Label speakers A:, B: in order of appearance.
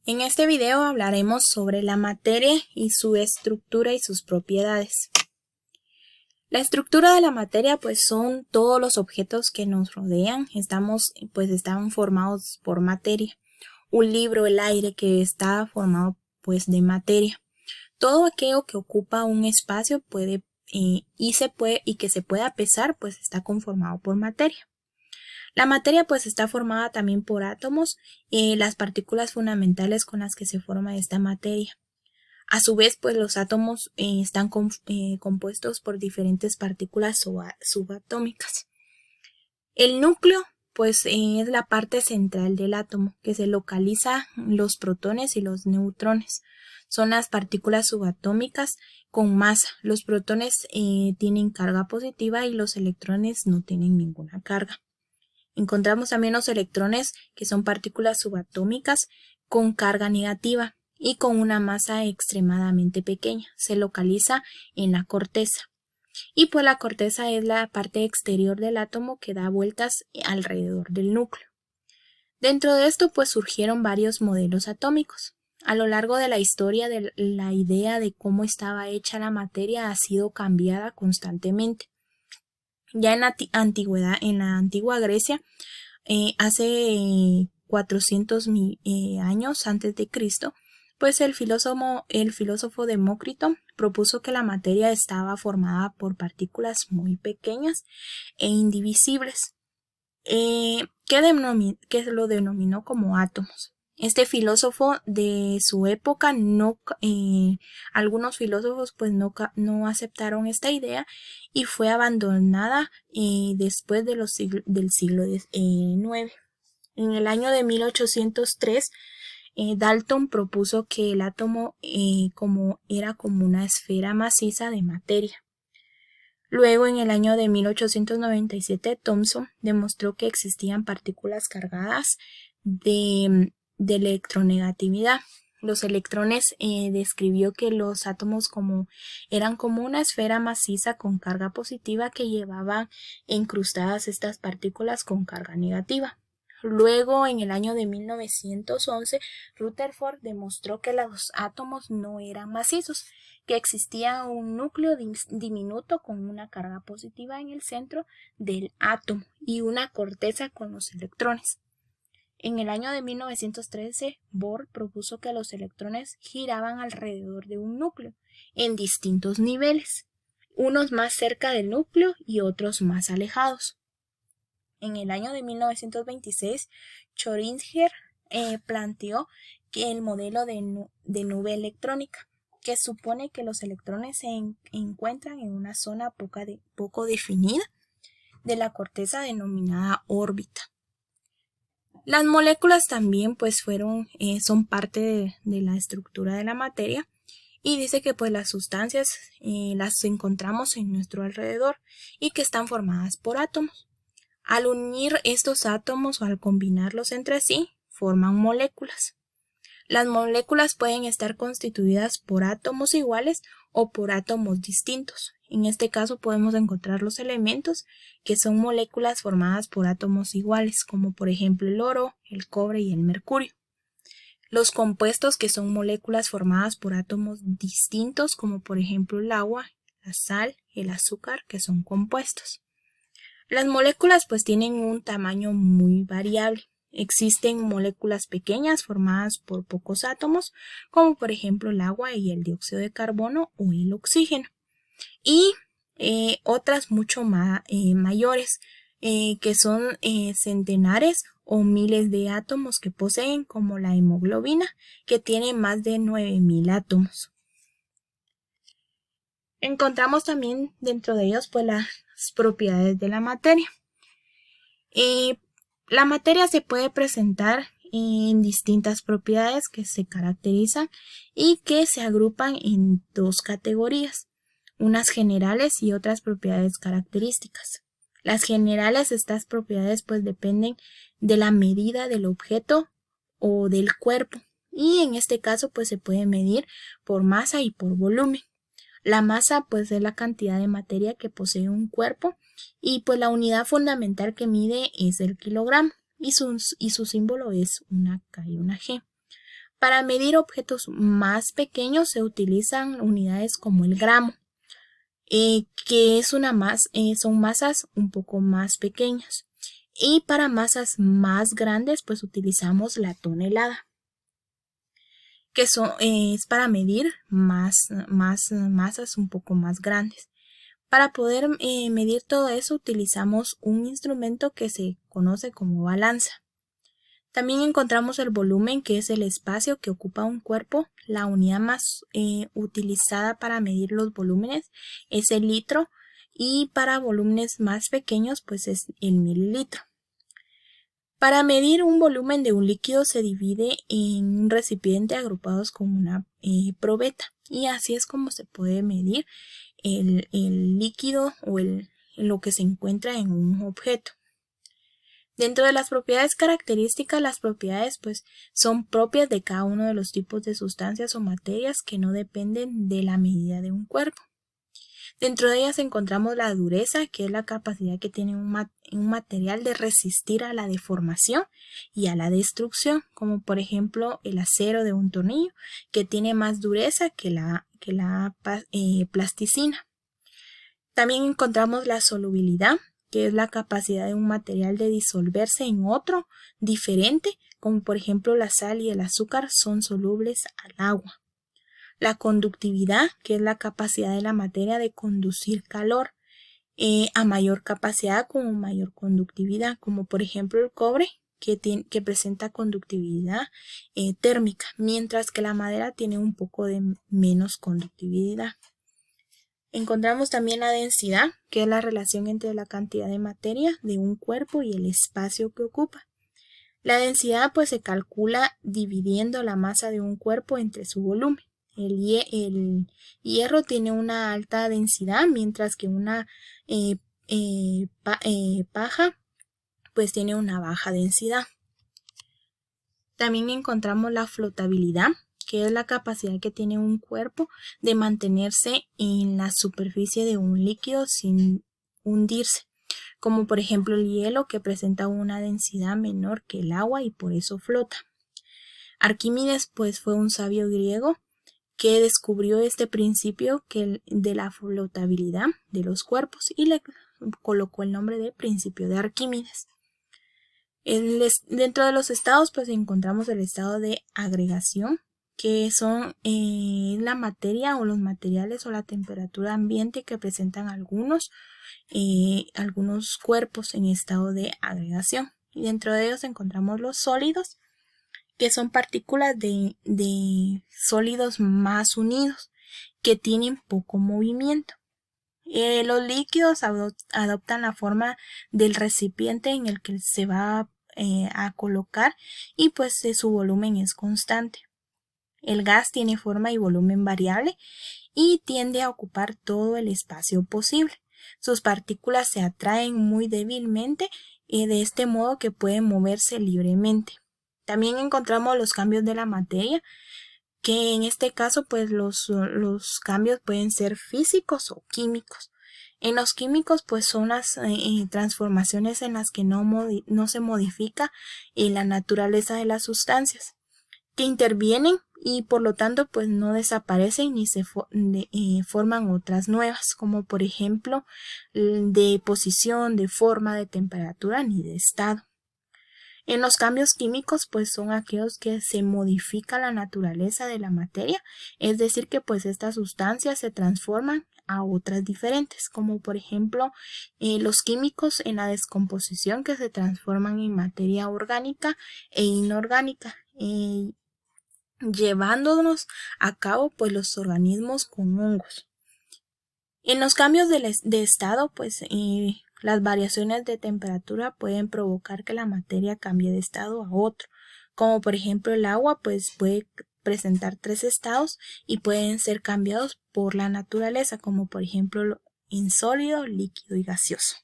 A: En este video hablaremos sobre la materia y su estructura y sus propiedades. La estructura de la materia son todos los objetos que nos rodean, están formados por materia. Un libro, el aire, que está formado de materia. Todo aquello que ocupa un espacio y que se pueda pesar está conformado por materia. La materia está formada también por átomos, las partículas fundamentales con las que se forma esta materia. A su vez, los átomos están compuestos por diferentes partículas subatómicas. El núcleo es la parte central del átomo, que se localiza los protones y los neutrones. Son las partículas subatómicas con masa. Los protones tienen carga positiva y los electrones no tienen ninguna carga. Encontramos también los electrones, que son partículas subatómicas con carga negativa y con una masa extremadamente pequeña. Se localiza en la corteza. Y la corteza es la parte exterior del átomo que da vueltas alrededor del núcleo. Dentro de esto surgieron varios modelos atómicos. A lo largo de la historia, la idea de cómo estaba hecha la materia ha sido cambiada constantemente. Ya en la antigua Grecia, hace 400 años antes de Cristo, el filósofo Demócrito propuso que la materia estaba formada por partículas muy pequeñas e indivisibles, que lo denominó como átomos. Este filósofo de su época, algunos filósofos no aceptaron esta idea y fue abandonada después de del siglo IX. En el año de 1803, Dalton propuso que el átomo era como una esfera maciza de materia. Luego, en el año de 1897, Thomson demostró que existían partículas cargadas de electronegatividad. Los electrones describió que los átomos eran como una esfera maciza con carga positiva que llevaban incrustadas estas partículas con carga negativa. Luego, en el año de 1911, Rutherford demostró que los átomos no eran macizos, que existía un núcleo diminuto con una carga positiva en el centro del átomo y una corteza con los electrones. En el año de 1913, Bohr propuso que los electrones giraban alrededor de un núcleo en distintos niveles, unos más cerca del núcleo y otros más alejados. En el año de 1926, Schrödinger planteó que el modelo de nube electrónica, que supone que los electrones se encuentran en una zona poco definida de la corteza denominada órbita. Las moléculas también son parte de la estructura de la materia, y dice que las sustancias las encontramos en nuestro alrededor y que están formadas por átomos. Al unir estos átomos o al combinarlos entre sí, forman moléculas. Las moléculas pueden estar constituidas por átomos iguales o por átomos distintos. En este caso podemos encontrar los elementos, que son moléculas formadas por átomos iguales, como por ejemplo el oro, el cobre y el mercurio. Los compuestos, que son moléculas formadas por átomos distintos, como por ejemplo el agua, la sal, el azúcar, que son compuestos. Las moléculas tienen un tamaño muy variable. Existen moléculas pequeñas formadas por pocos átomos, como por ejemplo el agua y el dióxido de carbono o el oxígeno. Y otras mucho mayores, que son centenares o miles de átomos que poseen, como la hemoglobina, que tiene más de 9000 átomos. Encontramos también dentro de ellos las propiedades de la materia. La materia se puede presentar en distintas propiedades que se caracterizan y que se agrupan en dos categorías, unas generales y otras propiedades características. Las generales, estas propiedades dependen de la medida del objeto o del cuerpo, y en este caso se puede medir por masa y por volumen. La masa es la cantidad de materia que posee un cuerpo, y la unidad fundamental que mide es el kilogramo, y su símbolo es una K y una G. Para medir objetos más pequeños se utilizan unidades como el gramo, que es son masas un poco más pequeñas. Y para masas más grandes pues utilizamos la tonelada, que es para medir masas un poco más grandes. Para poder medir todo eso utilizamos un instrumento que se conoce como balanza. También encontramos el volumen, que es el espacio que ocupa un cuerpo. La unidad más utilizada para medir los volúmenes es el litro, y para volúmenes más pequeños pues es el mililitro. Para medir un volumen de un líquido se divide en un recipiente agrupados con una probeta, y así es como se puede medir el líquido o lo que se encuentra en un objeto. Dentro de las propiedades características, las propiedades pues son propias de cada uno de los tipos de sustancias o materias que no dependen de la medida de un cuerpo. Dentro de ellas encontramos la dureza, que es la capacidad que tiene un material de resistir a la deformación y a la destrucción, como por ejemplo el acero de un tornillo, que tiene más dureza que la plasticina. También encontramos la solubilidad, que es la capacidad de un material de disolverse en otro diferente, como por ejemplo la sal y el azúcar son solubles al agua. La conductividad, que es la capacidad de la materia de conducir calor a mayor capacidad como mayor conductividad, como por ejemplo el cobre, que presenta conductividad térmica, mientras que la madera tiene un poco de menos conductividad. Encontramos también la densidad, que es la relación entre la cantidad de materia de un cuerpo y el espacio que ocupa. La densidad pues se calcula dividiendo la masa de un cuerpo entre su volumen. El hierro tiene una alta densidad, mientras que una paja pues tiene una baja densidad. También encontramos la flotabilidad, que es la capacidad que tiene un cuerpo de mantenerse en la superficie de un líquido sin hundirse, como por ejemplo el hielo, que presenta una densidad menor que el agua y por eso flota. Arquímedes pues fue un sabio griego que descubrió este principio de la flotabilidad de los cuerpos y le colocó el nombre de principio de Arquímedes. Dentro de los estados pues encontramos el estado de agregación, que son la materia o los materiales o la temperatura ambiente que presentan algunos cuerpos en estado de agregación. Y dentro de ellos encontramos los sólidos, que son partículas de sólidos más unidos, que tienen poco movimiento. Los líquidos adoptan la forma del recipiente en el que se va a colocar, y pues su volumen es constante. El gas tiene forma y volumen variable y tiende a ocupar todo el espacio posible. Sus partículas se atraen muy débilmente, de este modo que pueden moverse libremente. También encontramos los cambios de la materia, que en este caso pues los cambios pueden ser físicos o químicos. En los químicos pues son las transformaciones en las que no se modifica la naturaleza de las sustancias, que intervienen y por lo tanto pues no desaparecen ni se forman otras nuevas, como por ejemplo de posición, de forma, de temperatura ni de estado. En los cambios químicos pues son aquellos que se modifica la naturaleza de la materia, es decir que pues estas sustancias se transforman a otras diferentes, como por ejemplo los químicos en la descomposición, que se transforman en materia orgánica e inorgánica, llevándonos a cabo pues los organismos con hongos. En los cambios de estado pues las variaciones de temperatura pueden provocar que la materia cambie de estado a otro, como por ejemplo el agua pues puede presentar 3 estados y pueden ser cambiados por la naturaleza, como por ejemplo en sólido, líquido y gaseoso.